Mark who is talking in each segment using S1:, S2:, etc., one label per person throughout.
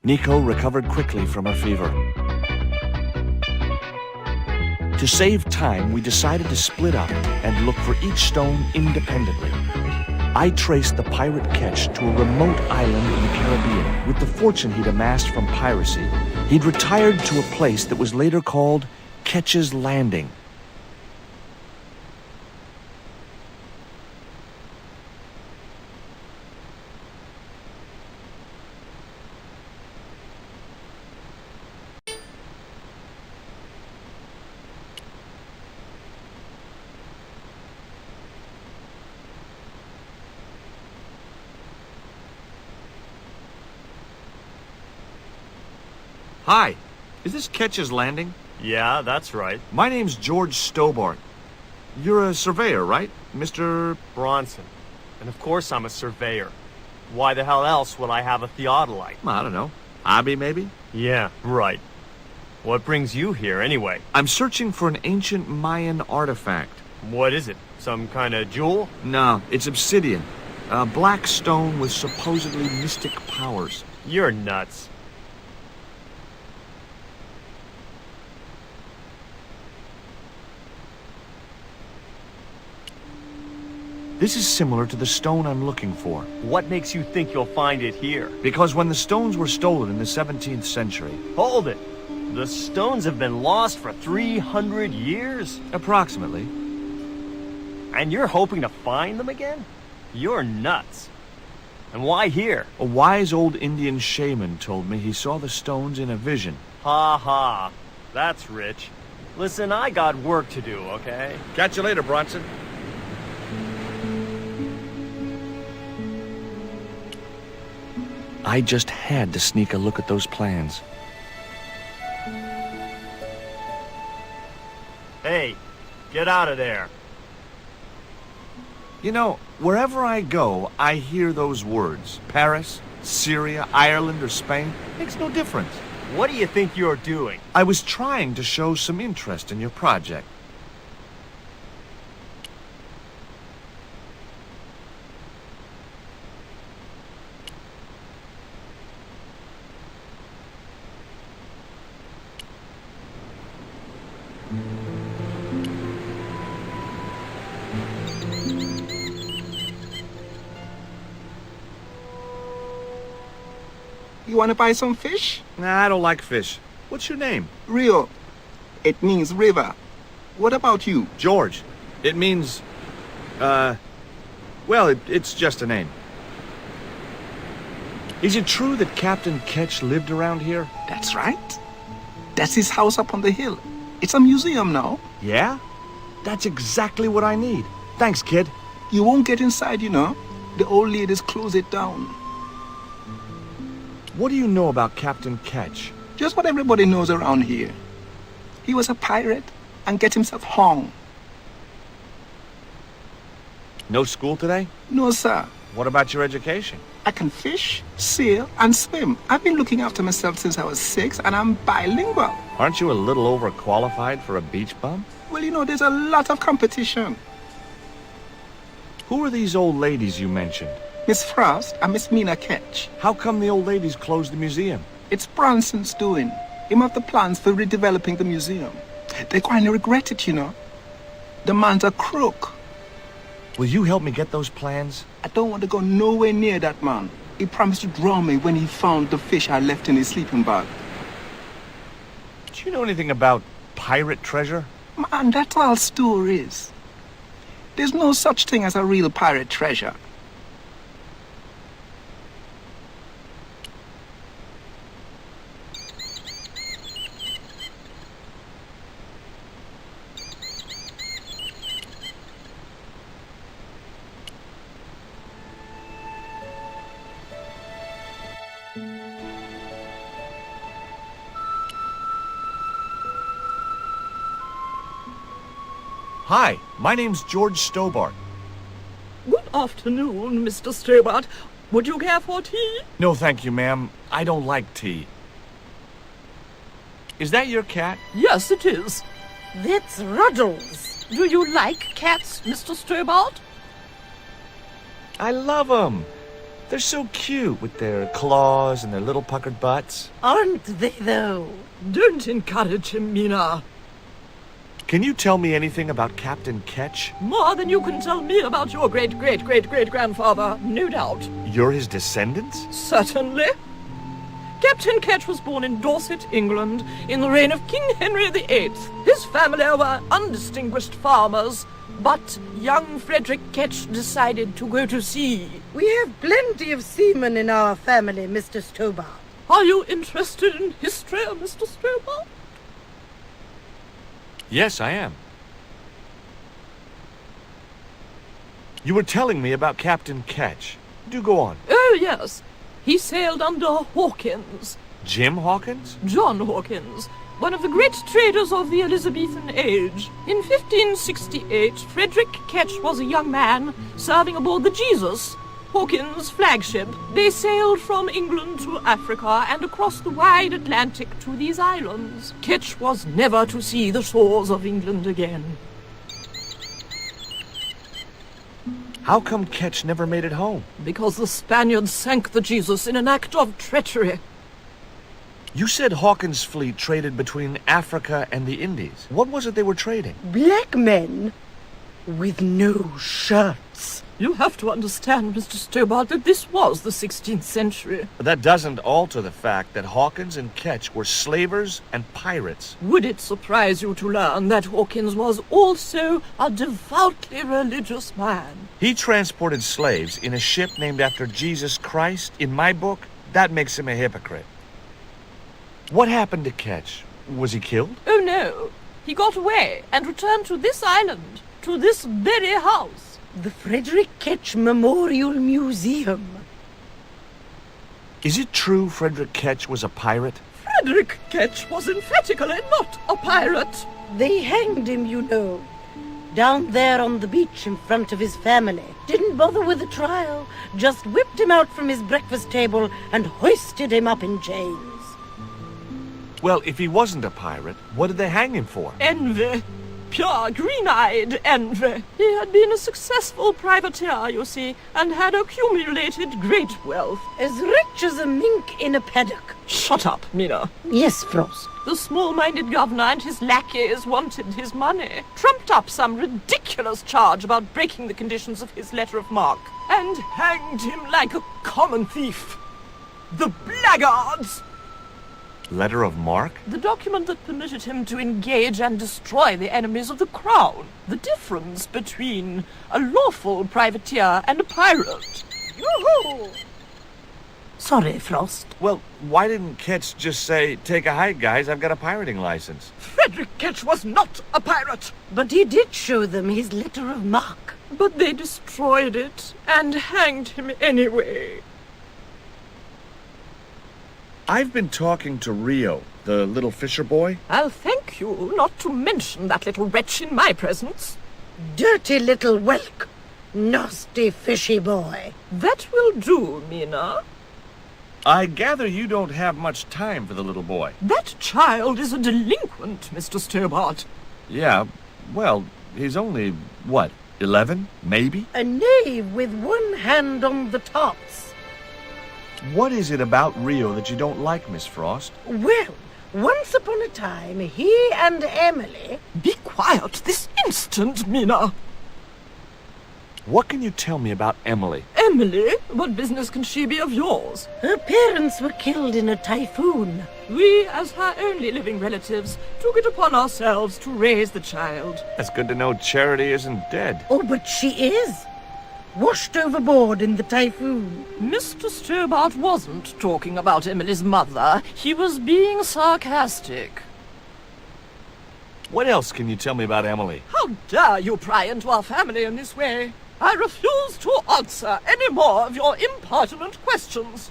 S1: Nico recovered quickly from her fever. To save time, we decided to split up and look for each stone independently. I traced the pirate Ketch to a remote island in the Caribbean. With the fortune he'd amassed from piracy, he'd retired to a place that was later called Ketch's Landing. Hi, is this Ketch's Landing?
S2: Yeah, that's right.
S1: My name's George Stobbart. You're a surveyor, right, Mr.
S2: Bronson. And of course I'm a surveyor. Why the hell else would I have a theodolite?
S1: I don't know. Hobby, maybe?
S2: Yeah, right. What brings you here, anyway?
S1: I'm searching for an ancient Mayan artifact.
S2: What is it? Some kind of jewel?
S1: No, it's obsidian. A black stone with supposedly mystic powers.
S2: You're nuts.
S1: This is similar to the stone I'm looking for.
S2: What makes you think you'll find it here?
S1: Because when the stones were stolen in the 17th century...
S2: Hold it! The stones have been lost for 300 years?
S1: Approximately.
S2: And you're hoping to find them again? You're nuts. And why here?
S1: A wise old Indian shaman told me he saw the stones in a vision.
S2: Ha ha. That's rich. Listen, I got work to do, okay?
S1: Catch you later, Bronson. I just had to sneak a look at those plans.
S2: Hey, get out of there.
S1: You know, wherever I go, I hear those words. Paris, Syria, Ireland, or Spain. Makes no difference.
S2: What do you think you're doing?
S1: I was trying to show some interest in your project.
S3: You want to buy some fish?
S1: Nah, I don't like fish. What's your name?
S3: Rio. It means river. What about you?
S1: George. It means... well, it's just a name. Is it true that Captain Ketch lived around here?
S3: That's right. That's his house up on the hill. It's a museum now.
S1: Yeah? That's exactly what I need. Thanks, kid.
S3: You won't get inside, you know. The old ladies close it down.
S1: What do you know about Captain Ketch?
S3: Just what everybody knows around here. He was a pirate and get himself hung.
S1: No school today?
S3: No, sir.
S1: What about your education?
S3: I can fish, sail, and swim. I've been looking after myself since I was 6, and I'm bilingual.
S1: Aren't you a little overqualified for a beach bum?
S3: Well, you know, there's a lot of competition.
S1: Who are these old ladies you mentioned?
S3: Miss Frost and Miss Mina Ketch.
S1: How come the old ladies closed the museum?
S3: It's Bronson's doing. Him have the plans for redeveloping the museum. They're going to regret it, you know. The man's a crook.
S1: Will you help me get those plans?
S3: I don't want to go nowhere near that man. He promised to draw me when he found the fish I left in his sleeping bag.
S1: Do you know anything about pirate treasure?
S3: Man, that's all stories. There's no such thing as a real pirate treasure.
S1: Hi, my name's George Stobbart.
S4: Good afternoon, Mr. Stobbart. Would you care for tea?
S1: No, thank you, ma'am. I don't like tea. Is that your cat?
S4: Yes, it is.
S5: That's Ruddles. Do you like cats, Mr. Stobbart?
S1: I love 'em. They're so cute with their claws and their little puckered butts.
S5: Aren't they, though?
S4: Don't encourage him, Mina.
S1: Can you tell me anything about Captain Ketch?
S4: More than you can tell me about your great-great-great-great-grandfather, no doubt.
S1: You're his descendants?
S4: Certainly. Captain Ketch was born in Dorset, England, in the reign of King Henry VIII. His family were undistinguished farmers, but young Frederick Ketch decided to go to sea.
S5: We have plenty of seamen in our family, Mr. Stobbart.
S4: Are you interested in history, Mr. Stobbart?
S1: Yes, I am. You were telling me about Captain Ketch. Do go on.
S4: Oh, yes. He sailed under Hawkins.
S1: Jim Hawkins?
S4: John Hawkins, one of the great traders of the Elizabethan age. In 1568, Frederick Ketch was a young man serving aboard the Jesus, Hawkins' flagship. They sailed from England to Africa and across the wide Atlantic to these islands. Ketch was never to see the shores of England again.
S1: How come Ketch never made it home?
S4: Because the Spaniards sank the Jesus in an act of treachery.
S1: You said Hawkins' fleet traded between Africa and the Indies. What was it they were trading?
S5: Black men with no shirts.
S4: You have to understand, Mr. Stobbart, that this was the 16th century.
S1: But that doesn't alter the fact that Hawkins and Ketch were slavers and pirates.
S4: Would it surprise you to learn that Hawkins was also a devoutly religious man?
S1: He transported slaves in a ship named after Jesus Christ. In my book, that makes him a hypocrite. What happened to Ketch? Was he killed?
S4: Oh, no. He got away and returned to this island, to this very house.
S5: The Frederick Ketch Memorial Museum.
S1: Is it true Frederick Ketch was a pirate?
S4: Frederick Ketch was emphatically not a pirate.
S5: They hanged him, you know. Down there on the beach in front of his family. Didn't bother with the trial. Just whipped him out from his breakfast table and hoisted him up in chains.
S1: Well, if he wasn't a pirate, what did they hang him for?
S4: Envy. Pure green-eyed envy. He had been a successful privateer, you see, and had accumulated great wealth.
S5: As rich as a mink in a paddock.
S4: Shut up, Mina.
S5: Yes, Frost.
S4: The small-minded governor and his lackeys wanted his money, trumped up some ridiculous charge about breaking the conditions of his letter of marque, and hanged him like a common thief. The blackguards!
S1: Letter of marque?
S4: The document that permitted him to engage and destroy the enemies of the crown. The difference between a lawful privateer and a pirate.
S5: Yoo-hoo! Sorry, Frost.
S1: Well, why didn't Ketch just say, take a hike, guys, I've got a pirating license?
S4: Frederick Ketch was not a pirate.
S5: But he did show them his letter of marque.
S4: But they destroyed it and hanged him anyway.
S1: I've been talking to Rio, the little fisher boy.
S4: I'll thank you not to mention that little wretch in my presence.
S5: Dirty little whelk. Nasty fishy boy.
S4: That will do, Mina.
S1: I gather you don't have much time for the little boy.
S4: That child is a delinquent, Mr. Stobbart.
S1: Yeah, well, he's only, 11, maybe?
S5: A knave with one hand on the tops.
S1: What is it about Rio that you don't like, Miss Frost?
S5: Well, once upon a time, he and Emily...
S4: Be quiet this instant, Mina.
S1: What can you tell me about Emily?
S4: Emily? What business can she be of yours?
S5: Her parents were killed in a typhoon.
S4: We, as her only living relatives, took it upon ourselves to raise the child.
S1: That's good to know Charity isn't dead.
S5: Oh, but she is. Washed overboard in the typhoon.
S4: Mr. Stobbart wasn't talking about Emily's mother. He was being sarcastic.
S1: What else can you tell me about Emily?
S4: How dare you pry into our family in this way? I refuse to answer any more of your impertinent questions.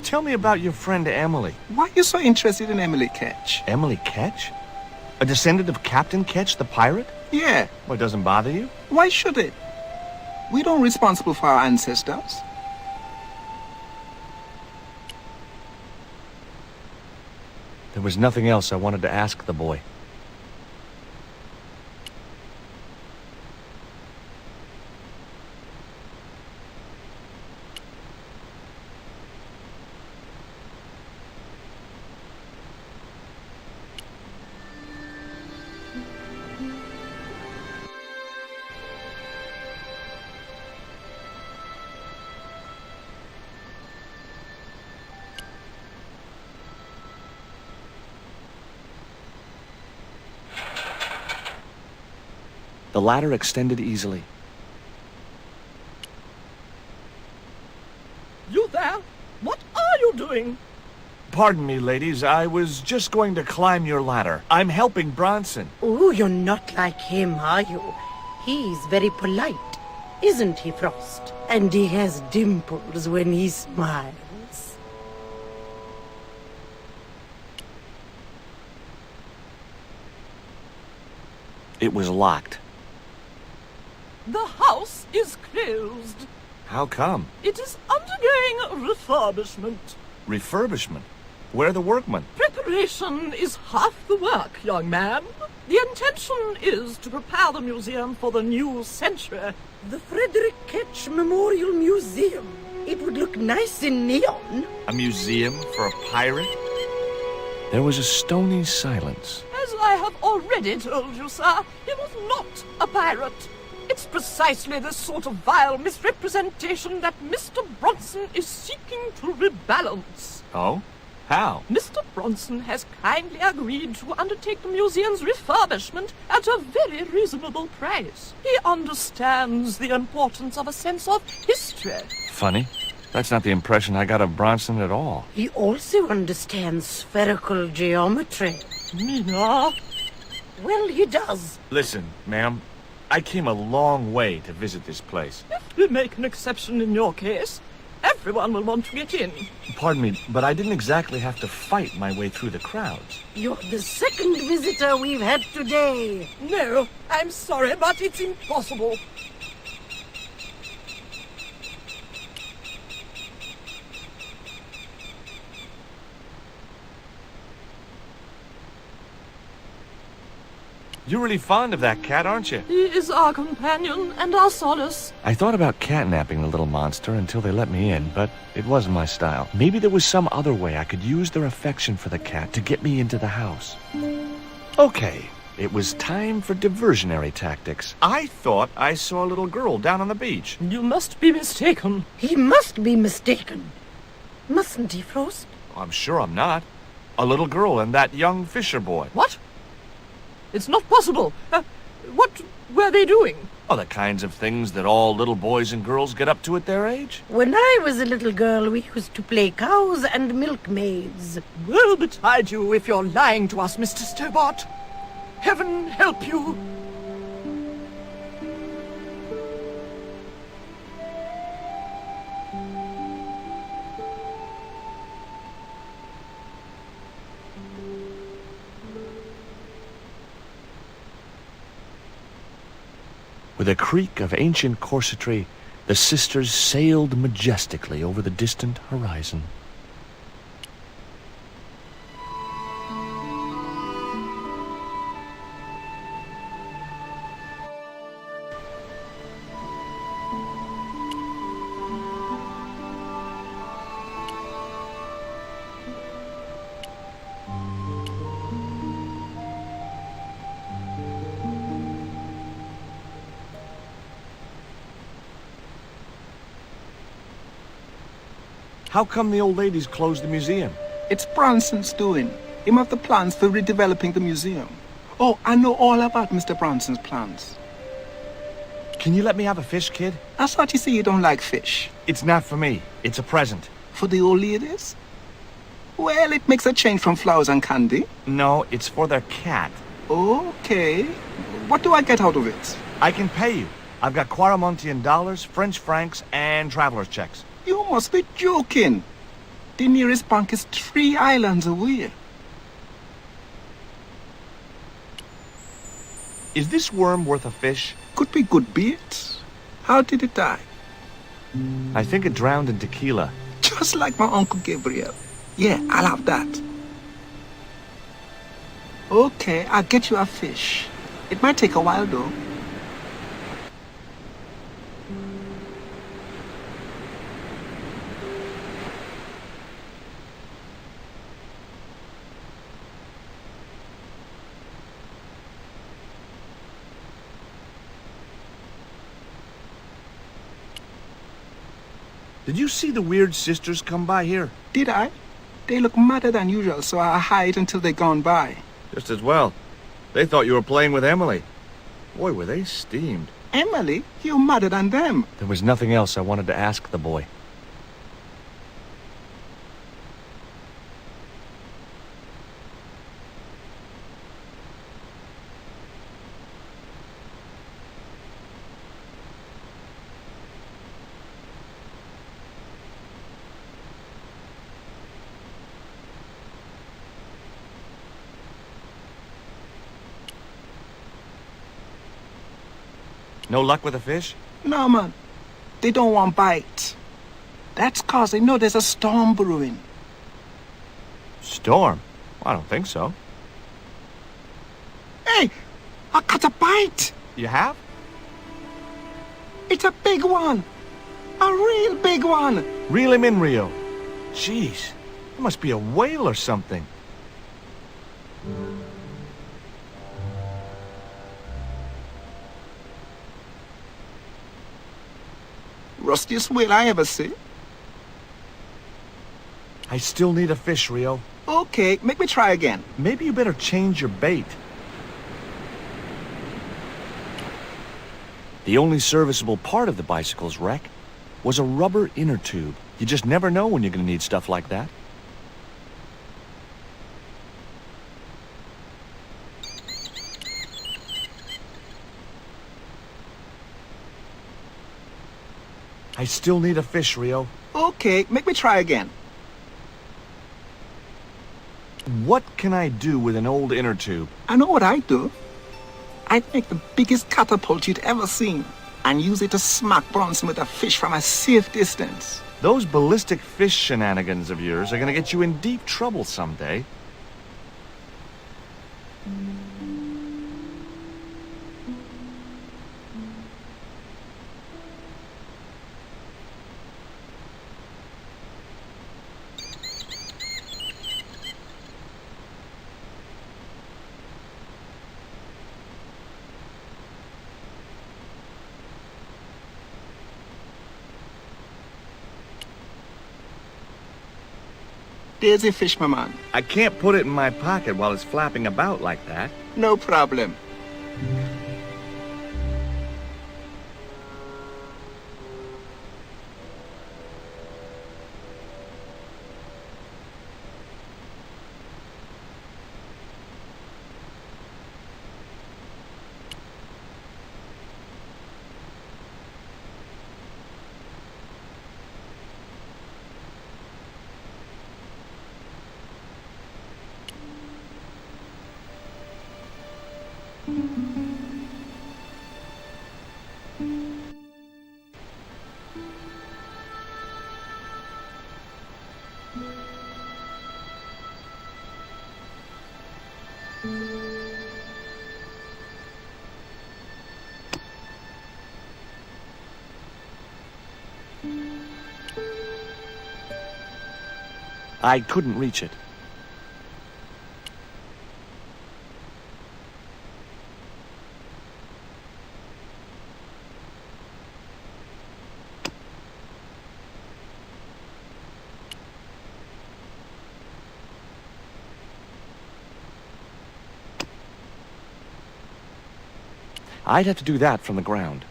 S1: Tell me about your friend Emily.
S3: Why are you so interested in Emily Ketch?
S1: Emily Ketch? A descendant of Captain Ketch, the pirate?
S3: Yeah,
S1: Well, it doesn't bother you?
S3: why should it? We don't responsible for our ancestors.
S1: There was nothing else I wanted to ask the boy. The ladder extended easily.
S4: You there? What are you doing?
S1: Pardon me, ladies. I was just going to climb your ladder. I'm helping Bronson.
S5: Oh, you're not like him, are you? He's very polite, isn't he, Frost? And he has dimples when he smiles.
S1: It was locked.
S4: The house is closed.
S1: How come?
S4: It is undergoing refurbishment.
S1: Refurbishment? Where are the workmen?
S4: Preparation is half the work, young man. The intention is to prepare the museum for the new century.
S5: The Frederick Ketch Memorial Museum. It would look nice in neon.
S1: A museum for a pirate? There was a stony silence.
S4: As I have already told you, sir, he was not a pirate. It's precisely this sort of vile misrepresentation that Mr. Bronson is seeking to rebalance.
S1: Oh? How?
S4: Mr. Bronson has kindly agreed to undertake the museum's refurbishment at a very reasonable price. He understands the importance of a sense of history.
S1: Funny. That's not the impression I got of Bronson at all.
S5: He also understands spherical geometry.
S4: Mina?
S5: Well, he does.
S1: Listen, ma'am. I came a long way to visit this place.
S4: If we make an exception in your case, everyone will want to get in.
S1: Pardon me, but I didn't exactly have to fight my way through the crowds.
S5: You're the second visitor we've had today.
S4: No, I'm sorry, but it's impossible.
S1: You're really fond of that cat, aren't you?
S4: He is our companion and our solace.
S1: I thought about catnapping the little monster until they let me in, but it wasn't my style. Maybe there was some other way I could use their affection for the cat to get me into the house. Okay, it was time for diversionary tactics. I thought I saw a little girl down on the beach.
S4: You must be mistaken.
S5: He must be mistaken. Mustn't he, Frost?
S1: I'm sure I'm not. A little girl and that young fisher boy.
S4: What? It's not possible. What were they doing?
S1: Oh, the kinds of things that all little boys and girls get up to at their age.
S5: When I was a little girl, we used to play cows and milkmaids.
S4: Woe betide you if you're lying to us, Mr. Stobbart. Heaven help you.
S1: With a creak of ancient corsetry, the sisters sailed majestically over the distant horizon. How come the old ladies closed the museum?
S3: It's Bronson's doing. Him have the plans for redeveloping the museum. Oh, I know all about Mr. Bronson's plans.
S1: Can you let me have a fish, kid?
S3: I thought you say you don't like fish.
S1: It's not for me. It's a present.
S3: For the old ladies? Well, it makes a change from flowers and candy.
S1: No, it's for their cat.
S3: Okay. What do I get out of it?
S1: I can pay you. I've got Quarramontian dollars, French francs, and traveler's checks.
S3: You must be joking. The nearest bank is 3 islands away.
S1: Is this worm worth a fish?
S3: Could be good bait. How did it die?
S1: I think it drowned in tequila.
S3: Just like my Uncle Gabriel. Yeah, I'll have that. Okay, I'll get you a fish. It might take a while though.
S1: Did you see the weird sisters come by here?
S3: Did I? They look madder than usual, so I hide until they're gone by.
S1: Just as well. They thought you were playing with Emily. Boy, were they steamed.
S3: Emily? You're madder than them.
S1: There was nothing else I wanted to ask the boy. No luck with a fish?
S3: No, man. They don't want bite. That's 'cause they know there's a storm brewing.
S1: Storm? I don't think so.
S3: Hey! I caught a bite!
S1: You have?
S3: It's a big one! A real big one!
S1: Reel him in, Rio. Jeez, it must be a whale or something.
S3: Rustiest whale I ever see.
S1: I still need a fish, Rio.
S3: Okay, make me try again.
S1: Maybe you better change your bait. The only serviceable part of the bicycle's wreck was a rubber inner tube. You just never know when you're going to need stuff like that. I still need a fish, Rio.
S3: Okay, make me try again.
S1: What can I do with an old inner tube?
S3: I know what I'd do. I'd make the biggest catapult you'd ever seen and use it to smack Bronson with a fish from a safe distance.
S1: Those ballistic fish shenanigans of yours are going to get you in deep trouble someday.
S3: There's a fish, my man.
S1: I can't put it in my pocket while it's flapping about like that.
S3: No problem.
S1: I couldn't reach it. I'd have to do that from the ground.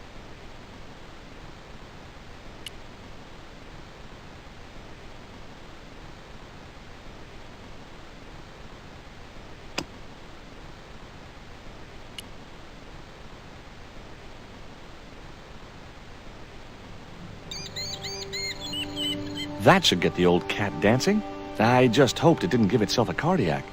S1: That should get the old cat dancing. I just hoped it didn't give itself a cardiac.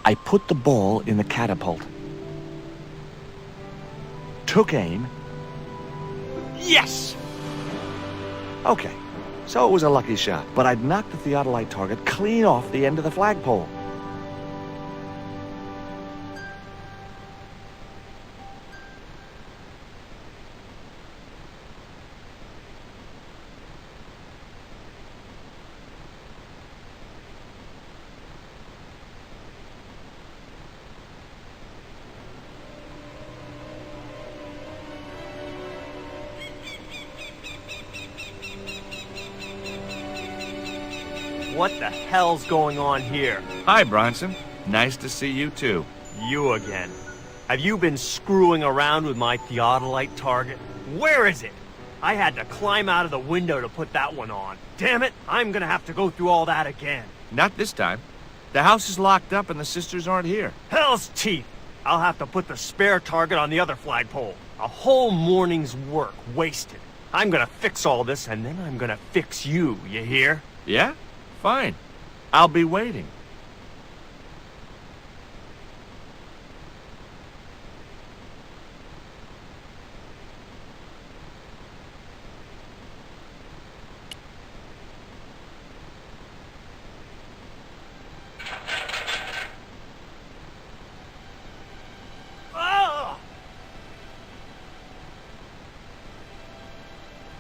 S1: I put the ball in the catapult. Took aim. Yes! Okay, so it was a lucky shot, but I'd knocked the theodolite target clean off the end of the flagpole.
S2: What the hell's going on here?
S1: Hi, Bronson. Nice to see you, too.
S2: You again. Have you been screwing around with my theodolite target? Where is it? I had to climb out of the window to put that one on. Damn it, I'm gonna have to go through all that again.
S1: Not this time. The house is locked up and the sisters aren't here.
S2: Hell's teeth! I'll have to put the spare target on the other flagpole. A whole morning's work wasted. I'm gonna fix all this and then I'm gonna fix you, you hear?
S1: Yeah? Fine. I'll be waiting.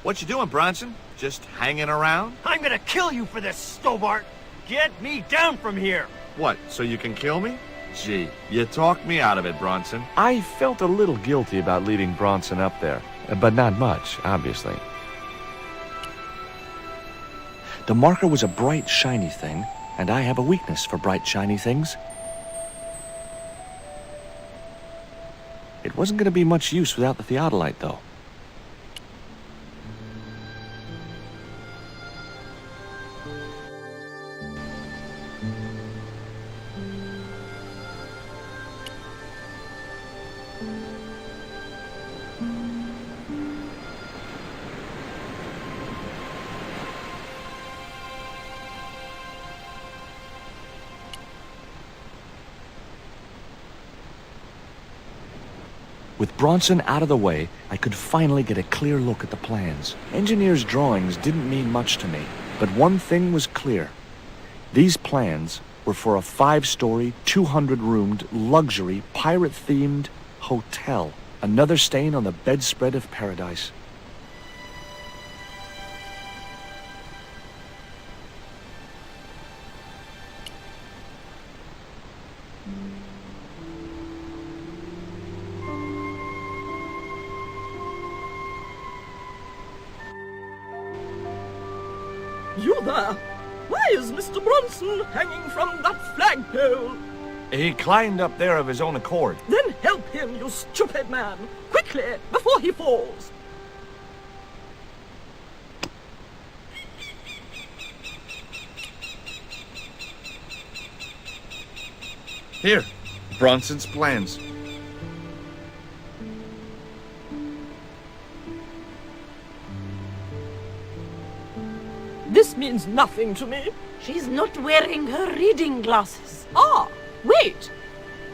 S1: What you doing, Bronson? Just hanging around?
S2: I'm gonna kill you for this, Stobbart! Get me down from here!
S1: What, so you can kill me? Gee, you talked me out of it, Bronson. I felt a little guilty about leaving Bronson up there, but not much, obviously. The marker was a bright, shiny thing, and I have a weakness for bright, shiny things. It wasn't going to be much use without the theodolite, though. With Bronson out of the way, I could finally get a clear look at the plans. Engineers' drawings didn't mean much to me, but one thing was clear. These plans were for a 5-story, 200-roomed, luxury, pirate-themed hotel. Another stain on the bedspread of paradise.
S4: You there? Why is Mr. Bronson hanging from that flagpole?
S1: He climbed up there of his own accord.
S4: Then help him, you stupid man! Quickly, before he falls!
S1: Here, Bronson's plans.
S4: This This means nothing to me.
S5: She's not wearing her reading glasses.
S4: Ah, wait.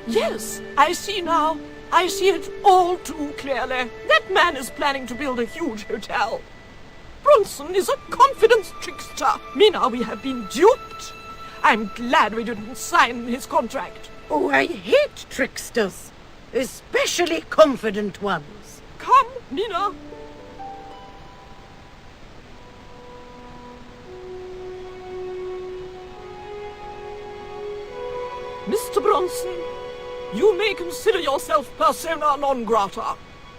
S4: Yes, I see now. I see it all too clearly. That man is planning to build a huge hotel. Bronson is a confidence trickster. Mina, we have been duped. I'm glad we didn't sign his contract.
S5: Oh, I hate tricksters, especially confident ones.
S4: Come, Mina. Mr. Bronson, you may consider yourself persona non grata.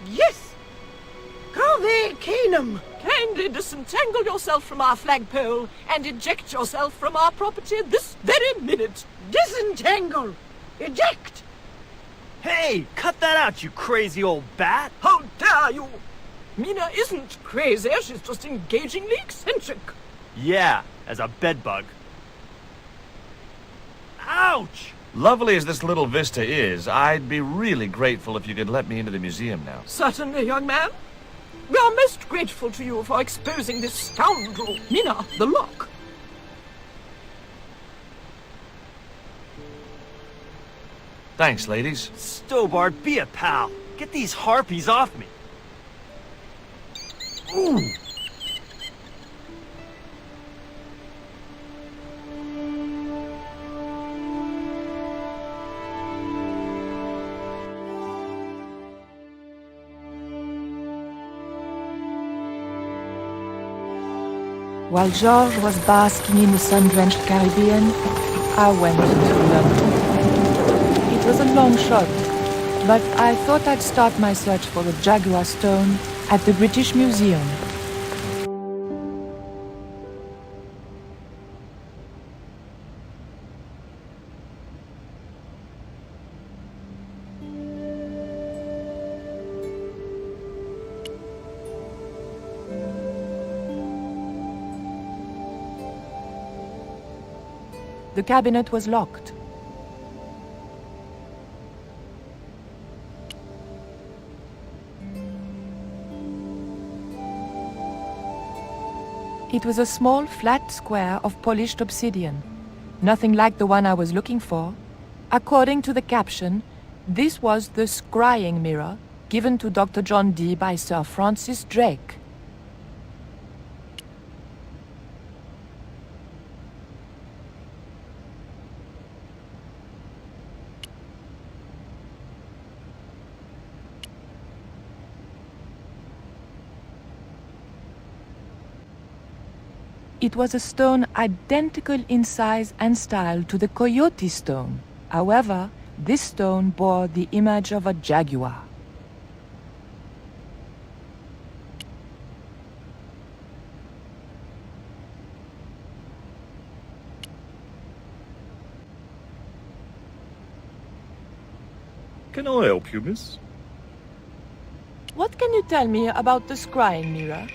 S5: Yes. Cave Canum.
S4: Kindly disentangle yourself from our flagpole and eject yourself from our property this very minute.
S5: Disentangle. Eject.
S2: Hey, cut that out, you crazy old bat!
S4: How dare you! Mina isn't crazy, she's just engagingly eccentric.
S2: Yeah, as a bedbug. Ouch!
S1: Lovely as this little vista is, I'd be really grateful if you could let me into the museum now.
S4: Certainly, young man. We are most grateful to you for exposing this scoundrel. Mina, the lock.
S1: Thanks, ladies.
S2: Stobbart, be a pal. Get these harpies off me. Ooh!
S6: While George was basking in the sun-drenched Caribbean, I went to London. It was a long shot, but I thought I'd start my search for the Jaguar Stone at the British Museum. The cabinet was locked. It was a small, flat square of polished obsidian. Nothing like the one I was looking for. According to the caption, this was the scrying mirror given to Dr. John Dee by Sir Francis Drake. It was a stone identical in size and style to the Coyote stone. However, this stone bore the image of a jaguar.
S7: Can I help you, miss?
S6: What can you tell me about the scrying mirror?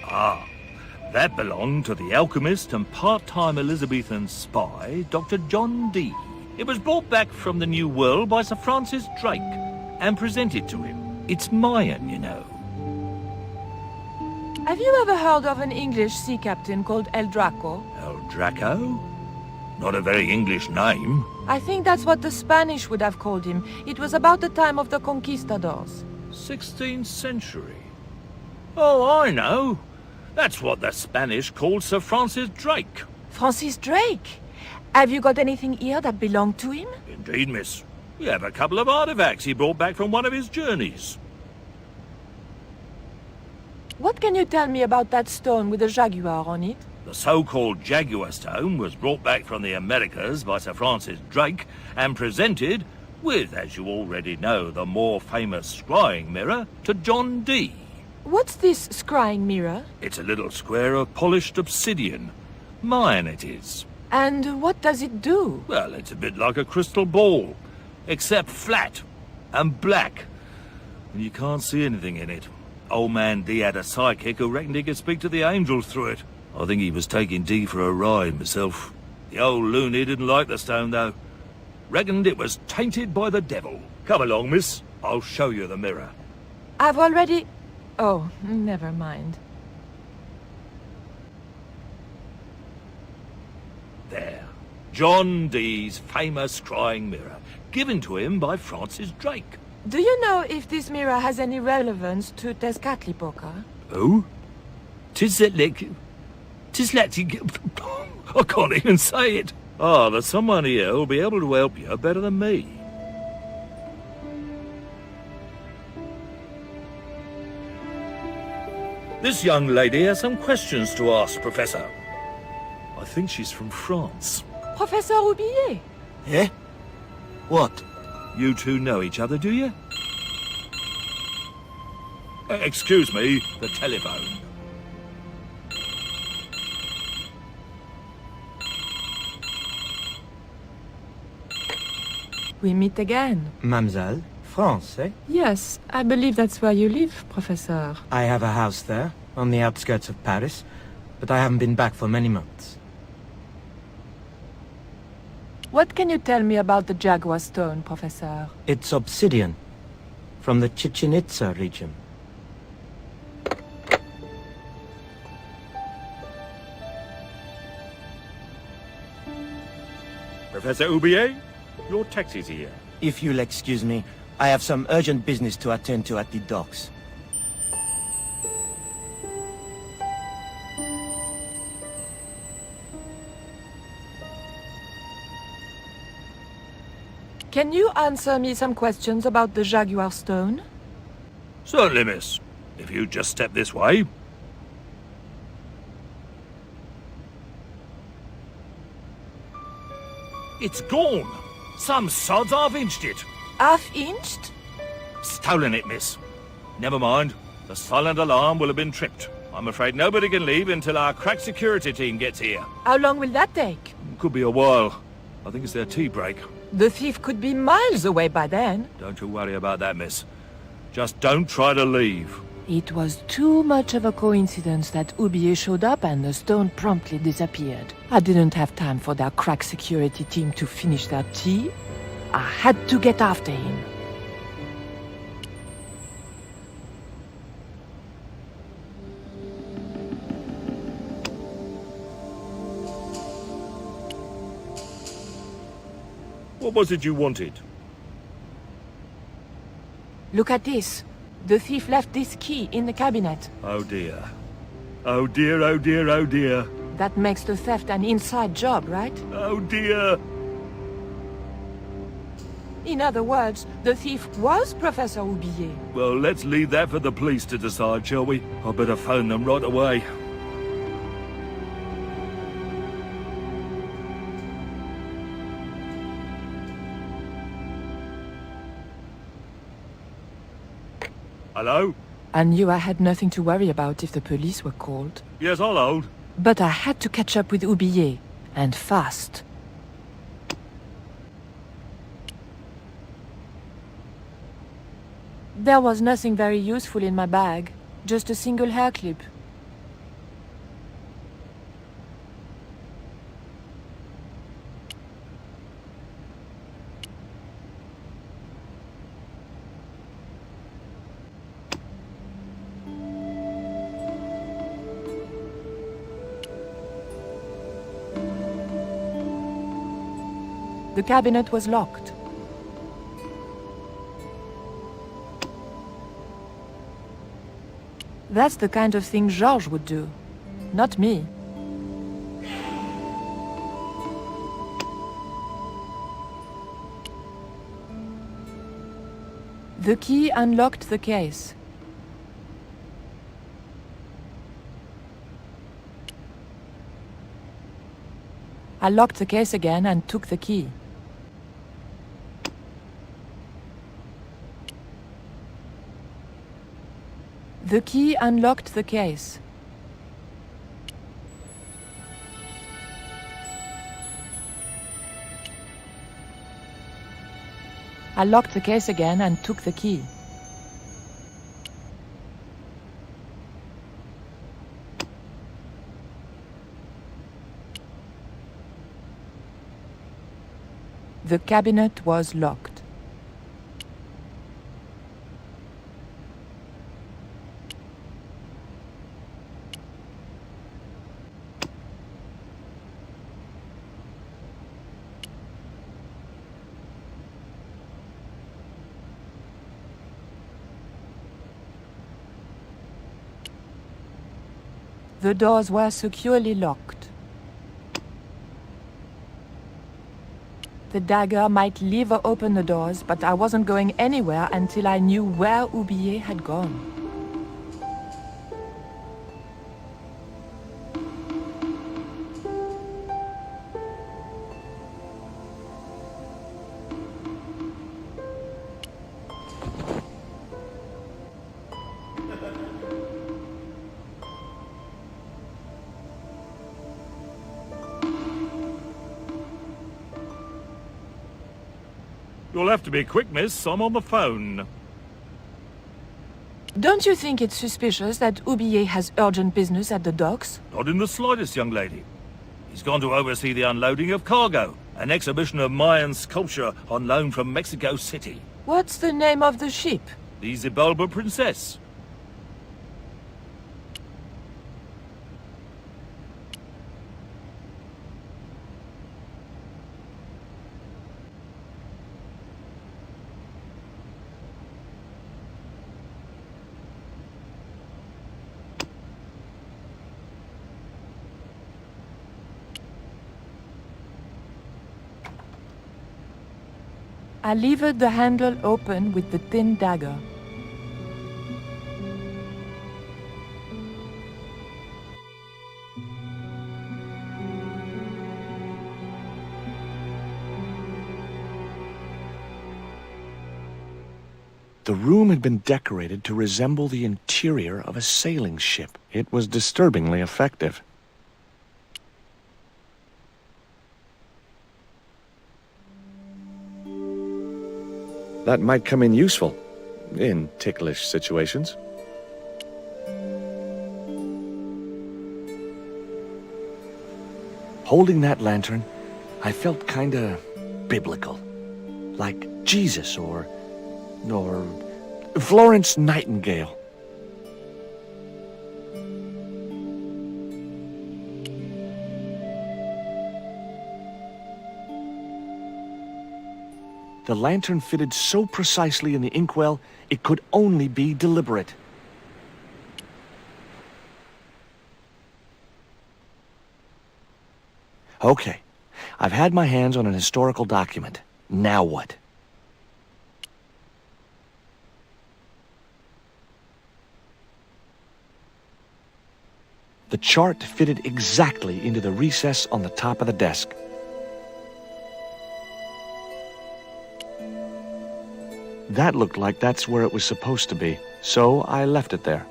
S7: That belonged to the alchemist and part-time Elizabethan spy, Dr. John Dee. It was brought back from the New World by Sir Francis Drake and presented to him. It's Mayan, you know.
S6: Have you ever heard of an English sea captain called El Draco?
S7: El Draco? Not a very English name.
S6: I think that's what the Spanish would have called him. It was about the time of the conquistadors.
S7: 16th century. Oh, I know. That's what the Spanish called Sir Francis Drake.
S6: Francis Drake? Have you got anything here that belonged to him?
S7: Indeed, miss. We have a couple of artifacts he brought back from one of his journeys.
S6: What can you tell me about that stone with a jaguar on it?
S7: The so-called Jaguar Stone was brought back from the Americas by Sir Francis Drake and presented, with, as you already know, the more famous scrying mirror, to John Dee.
S6: What's this scrying mirror?
S7: It's a little square of polished obsidian. Mayan it is.
S6: And what does it do?
S7: Well, it's a bit like a crystal ball, except flat and black. And you can't see anything in it. Old man Dee had a psychic who reckoned he could speak to the angels through it. I think he was taking Dee for a ride myself. The old loony didn't like the stone, though. Reckoned it was tainted by the devil. Come along, miss. I'll show you the mirror.
S6: I've already... Oh, never mind.
S7: John Dee's famous scrying mirror, given to him by Francis Drake.
S6: Do you know if this mirror has any relevance to Tezcatlipoca?
S7: Who? Tizletlik... I can't even say it. Ah, there's someone here who'll be able to help you better than me. This young lady has some questions to ask, Professor. I think she's from France.
S6: Professor Roubillier?
S3: Eh? What?
S7: You two know each other, do you? Excuse me, the telephone.
S6: We meet again.
S8: Mademoiselle, France, eh?
S6: Yes, I believe that's where you live, Professor.
S8: I have a house there, on the outskirts of Paris, but I haven't been back for many months.
S6: What can you tell me about the Jaguar Stone, Professor?
S8: It's obsidian, from the Chichen Itza region.
S7: Professor Roubillier, your taxi's here.
S8: If you'll excuse me, I have some urgent business to attend to at the docks.
S6: Can you answer me some questions about the Jaguar Stone?
S7: Certainly, miss. If you just step this way. It's gone. Some sods half-inched it.
S6: Half-inched?
S7: Stolen it, miss. Never mind. The silent alarm will have been tripped. I'm afraid nobody can leave until our crack security team gets here.
S6: How long will that take?
S7: Could be a while. I think it's their tea break.
S6: The thief could be miles away by then.
S7: Don't you worry about that, miss. Just don't try to leave.
S6: It was too much of a coincidence that Roubillier showed up and the stone promptly disappeared. I didn't have time for their crack security team to finish their tea. I had to get after him.
S7: What was it you wanted?
S6: Look at this. The thief left this key in the cabinet.
S7: Oh dear. Oh dear, oh dear, oh dear.
S6: That makes the theft an inside job, right?
S7: Oh dear.
S6: In other words, the thief was Professor Roubillier.
S7: Well, let's leave that for the police to decide, shall we? I better phone them right away. Hello?
S6: I knew I had nothing to worry about if the police were called.
S7: Yes, I'll hold.
S6: But I had to catch up with Roubillier, and fast. There was nothing very useful in my bag, just a single hair clip. The cabinet was locked. That's the kind of thing George would do, not me. The key unlocked the case. I locked the case again and took the key. The key unlocked the case. I locked the case again and took the key. The cabinet was locked. The doors were securely locked. The dagger might leave or open the doors, but I wasn't going anywhere until I knew where Oublié had gone.
S7: You'll have to be quick, miss. I'm on the phone.
S6: Don't you think it's suspicious that Oublié has urgent business at the docks?
S7: Not in the slightest, young lady. He's gone to oversee the unloading of cargo, an exhibition of Mayan sculpture on loan from Mexico City.
S6: What's the name of the ship?
S7: The Xibalba Princess.
S6: I levered the handle open with the thin dagger.
S1: The room had been decorated to resemble the interior of a sailing ship. It was disturbingly effective. That might come in useful, in ticklish situations. Holding that lantern, I felt kinda biblical. Like Jesus or Florence Nightingale. The lantern fitted so precisely in the inkwell, it could only be deliberate. Okay, I've had my hands on an historical document. Now what? The chart fitted exactly into the recess on the top of the desk. That looked like that's where it was supposed to be, so I left it there.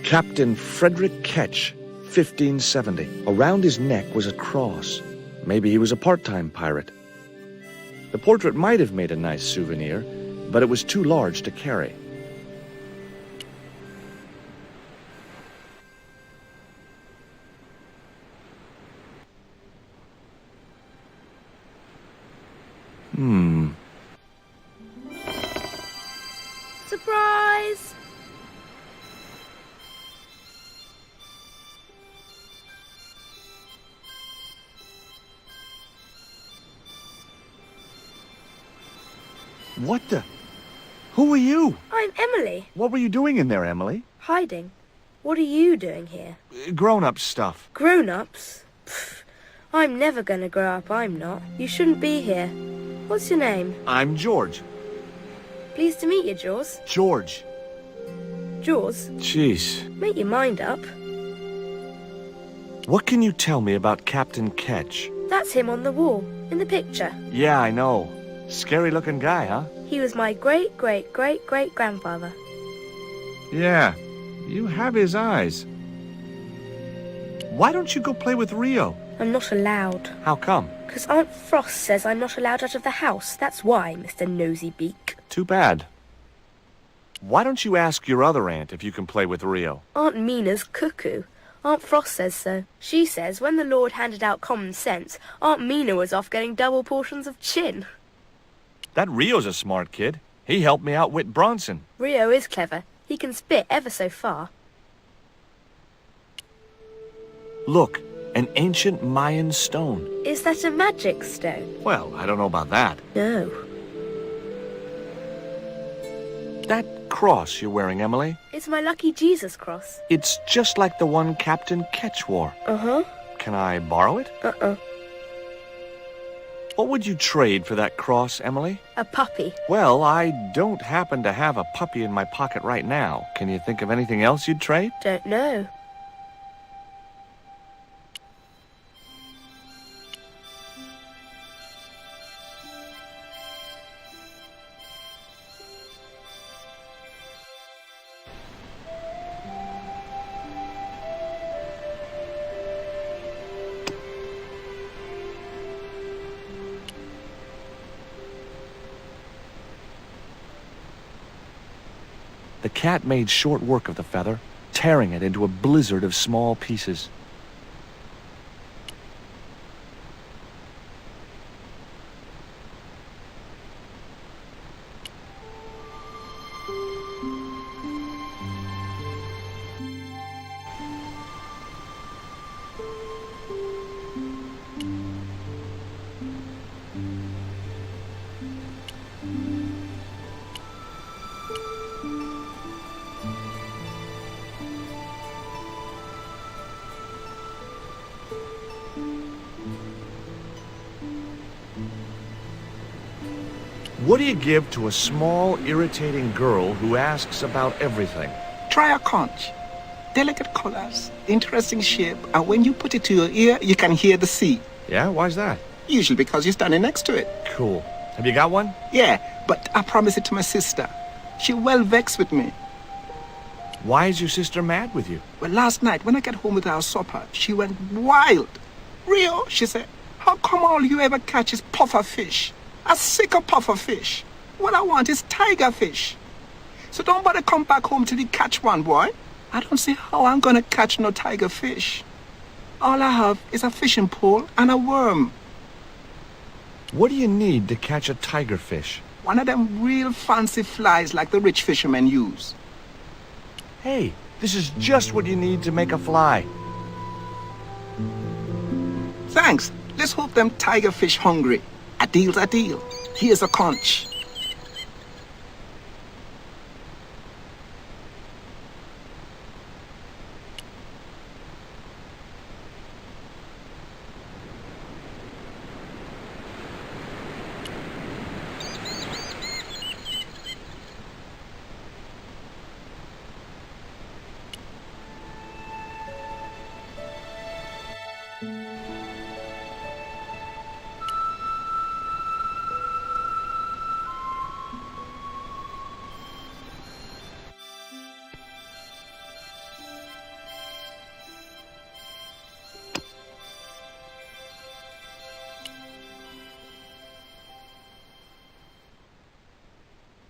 S1: Captain Frederick Ketch, 1570. Around his neck was a cross. Maybe he was a part-time pirate. The portrait might have made a nice souvenir, but it was too large to carry.
S9: Surprise!
S1: What the? Who are you?
S9: I'm Emily.
S1: What were you doing in there, Emily?
S9: Hiding. What are you doing here?
S1: Grown-up stuff.
S9: Grown-ups? Pfft. I'm never gonna grow up, I'm not. You shouldn't be here. What's your name?
S1: I'm George.
S9: Pleased to meet you, Jaws.
S1: George.
S9: Jaws?
S1: Jeez.
S9: Make your mind up.
S1: What can you tell me about Captain Ketch?
S9: That's him on the wall, in the picture.
S1: Yeah, I know. Scary-looking guy, huh?
S9: He was my great-great-great-great-grandfather.
S1: Yeah, you have his eyes. Why don't you go play with Rio?
S9: I'm not allowed.
S1: How come?
S9: Because Aunt Frost says I'm not allowed out of the house. That's why, Mr. Nosy Beak.
S1: Too bad. Why don't you ask your other aunt if you can play with Rio?
S9: Aunt Mina's cuckoo. Aunt Frost says so. She says when the Lord handed out common sense, Aunt Mina was off getting double portions of chin.
S1: That Rio's a smart kid. He helped me outwit Bronson.
S9: Rio is clever. He can spit ever so far.
S1: Look, an ancient Mayan stone.
S9: Is that a magic stone?
S1: Well, I don't know about that.
S9: No.
S1: That cross you're wearing, Emily,
S9: It's my lucky Jesus cross.
S1: it's just like the one Captain Ketch wore.
S9: Uh-huh.
S1: Can I borrow it?
S9: Uh-uh.
S1: What would you trade for that cross, Emily?
S9: A puppy.
S1: Well, I don't happen to have a puppy in my pocket right now. Can you think of anything else you'd trade?
S9: Don't know.
S1: The cat made short work of the feather, tearing it into a blizzard of small pieces. What do you give to a small, irritating girl who asks about everything?
S3: Try a conch. Delicate colors, interesting shape, and when you put it to your ear, you can hear the sea.
S1: Yeah, why's that?
S3: Usually because you're standing next to it.
S1: Cool. Have you got one?
S3: Yeah, but I promised it to my sister. She well vexed with me.
S1: Why is your sister mad with you?
S3: Well, last night when I got home with our supper, she went wild. Rio, she said, how come all you ever catch is puffer fish? A sicker puffer fish. What I want is tiger fish. So don't bother come back home till you catch one, boy. I don't see how I'm gonna catch no tiger fish. All I have is a fishing pole and a worm.
S1: What do you need to catch a tiger fish?
S3: One of them real fancy flies like the rich fishermen use.
S1: Hey, this is just what you need to make a fly.
S3: Thanks. Let's hope them tiger fish hungry. A deal's a deal. Here's a conch.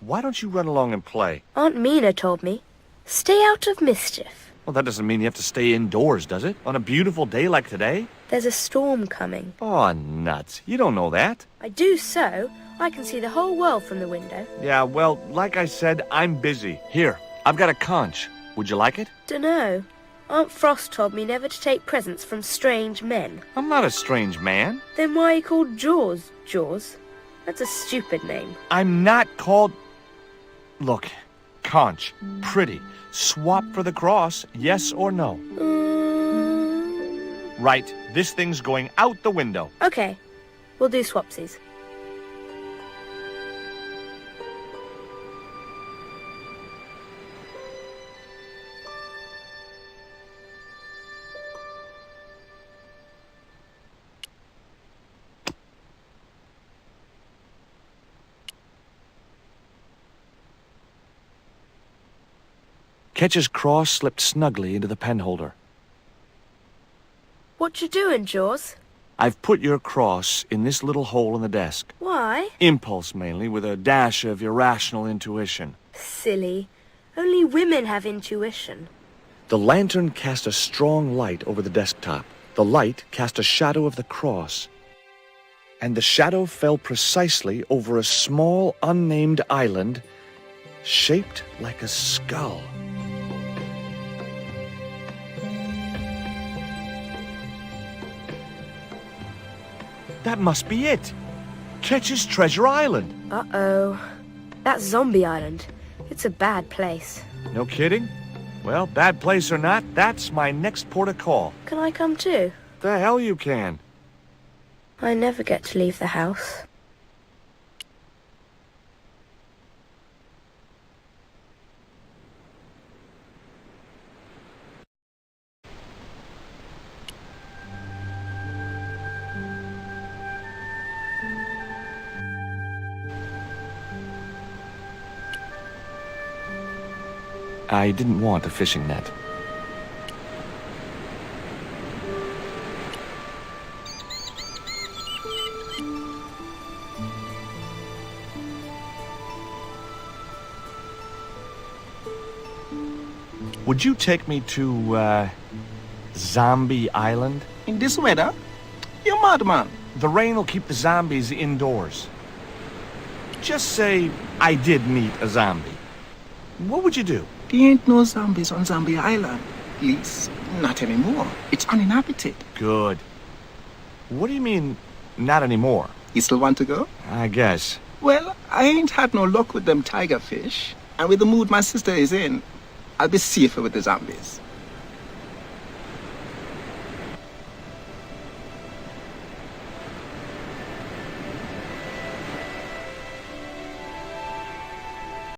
S1: Why don't you run along and play?
S9: Aunt Mina told me. Stay out of mischief.
S1: Well, that doesn't mean you have to stay indoors, does it? On a beautiful day like today?
S9: There's a storm coming.
S1: Oh, nuts. You don't know that.
S9: I do so. I can see the whole world from the window.
S1: Yeah, well, like I said, I'm busy. Here, I've got a conch. Would you like it?
S9: Dunno. Aunt Frost told me never to take presents from strange men.
S1: I'm not a strange man.
S9: Then why are you called Jaws? Jaws? That's a stupid name.
S1: I'm not called... Look, conch, pretty. Swap for the cross, yes or no? Right, this thing's going out the window.
S9: Okay, we'll do swapsies.
S1: Ketch's cross slipped snugly into the penholder.
S9: What you doing, Jaws?
S1: I've put your cross in this little hole in the desk.
S9: Why?
S1: Impulse, mainly, with a dash of irrational intuition.
S9: Silly. Only women have intuition.
S1: The lantern cast a strong light over the desktop. The light cast a shadow of the cross. And the shadow fell precisely over a small, unnamed island shaped like a skull. That must be it. Ketch's Treasure Island.
S9: Uh-oh. That's Zombie Island. It's a bad place.
S1: No kidding? Well, bad place or not, that's my next port of call.
S9: Can I come too?
S1: The hell you can.
S9: I never get to leave the house.
S1: I didn't want a fishing net. Would you take me to, Zombie Island?
S3: In this weather? You madman.
S1: The rain will keep the zombies indoors. Just say I did meet a zombie. What would you do?
S3: There ain't no zombies on Zombie Island. At least, not anymore. It's uninhabited.
S1: Good. What do you mean, not anymore?
S3: You still want to go?
S1: I guess.
S3: Well, I ain't had no luck with them tiger fish. And with the mood my sister is in, I'll be safer with the zombies.